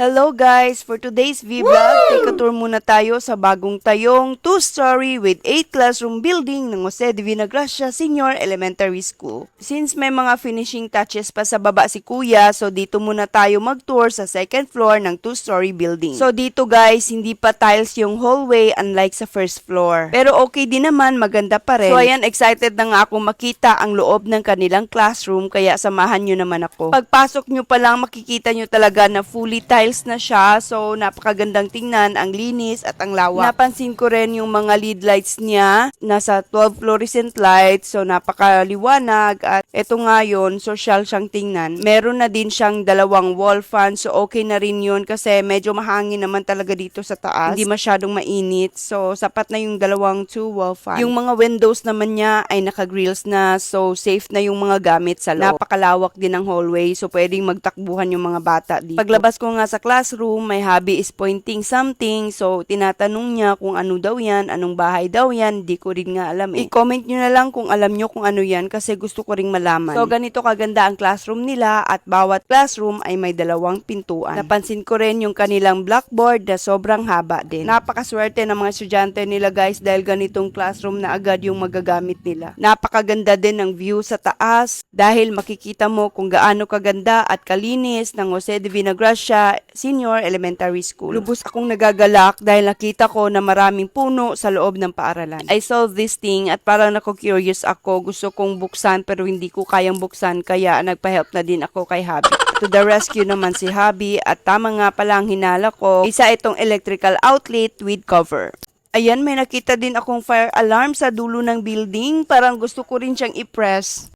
Hello guys! For today's vlog, take a tour muna tayo sa bagong tayong 2-story with 8 classroom building ng Jose Divina Gracia Senior Elementary School. Since may mga finishing touches pa sa baba si Kuya, so dito muna tayo mag-tour sa second floor ng 2-story building. So dito guys, hindi pa tiles yung hallway unlike sa first floor. Pero okay din naman, maganda pa rin. So ayan, excited na nga akong makita ang loob ng kanilang classroom, kaya samahan nyo naman ako. Pagpasok nyo pa lang, makikita nyo talaga na fully tiles na siya. So, napakagandang tingnan, ang linis at ang lawak. Napansin ko rin yung mga lead lights niya. Nasa 12 fluorescent lights. So, napakaliwanag. At eto nga yun, social siyang tingnan. Meron na din siyang dalawang wall fan. So, okay na rin yun kasi medyo mahangin naman talaga dito sa taas. Hindi masyadong mainit. So, sapat na yung dalawang 2 wall fan. Yung mga windows naman niya ay naka-grills na. So, safe na yung mga gamit sa loob. Napakalawak din ang hallway. So, pwedeng magtakbuhan yung mga bata dito. Paglabas ko nga sa classroom, may hubby is pointing something. So, tinatanong niya kung ano daw yan, anong bahay daw yan. Di ko rin nga alam eh. I-comment nyo na lang kung alam nyo kung ano yan kasi gusto ko ring malaman. So, ganito kaganda ang classroom nila at bawat classroom ay may dalawang pintuan. Napansin ko rin yung kanilang blackboard na sobrang haba din. Napakaswerte ng mga estudyante nila guys dahil ganitong classroom na agad yung magagamit nila. Napakaganda din ng view sa taas dahil makikita mo kung gaano kaganda at kalinis ng Jose Divina Gracia Senior Elementary School. Lubos akong nagagalak dahil nakita ko na maraming puno sa loob ng paaralan. I saw this thing at parang nako-curious ako. Gusto kong buksan pero hindi ko kayang buksan kaya nagpa-help na din ako kay Hubby. To the rescue naman si Hubby at tama nga pala ang hinala ko. Isa itong electrical outlet with cover. Ayan, may nakita din akong fire alarm sa dulo ng building. Parang gusto ko rin siyang i-press.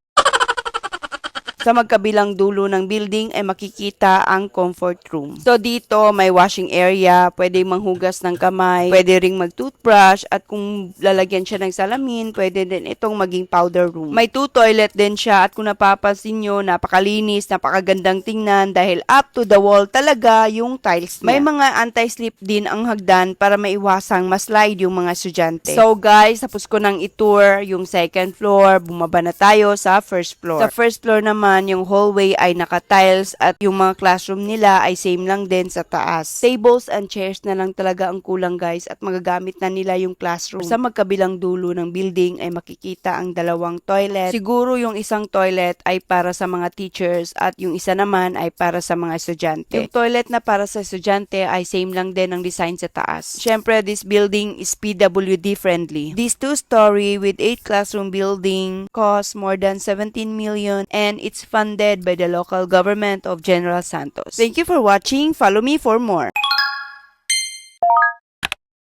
Sa magkabilang dulo ng building ay makikita ang comfort room. So dito may washing area, pwede manghugas ng kamay, pwede ring mag-toothbrush at kung lalagyan siya ng salamin, pwede din itong maging powder room. May 2 toilet din siya at kung napapansin nyo, napakalinis, napakagandang tingnan dahil up to the wall talaga yung tiles niya. May mga anti-slip din ang hagdan para maiwasang maslide yung mga estudyante. So guys, tapos ko nang i-tour yung second floor, bumaba na tayo sa first floor. Sa first floor naman, yung hallway ay naka-tiles at yung mga classroom nila ay same lang din sa taas. Tables and chairs na lang talaga ang kulang guys at magagamit na nila yung classroom. Sa magkabilang dulo ng building ay makikita ang dalawang toilet. Siguro yung isang toilet ay para sa mga teachers at yung isa naman ay para sa mga estudyante. Yung toilet na para sa estudyante ay same lang din ang design sa taas. Syempre, this building is PWD friendly. This 2-story with 8 classroom building costs more than 17 million and it's funded by the local government of General Santos. Thank you for watching. Follow me for more.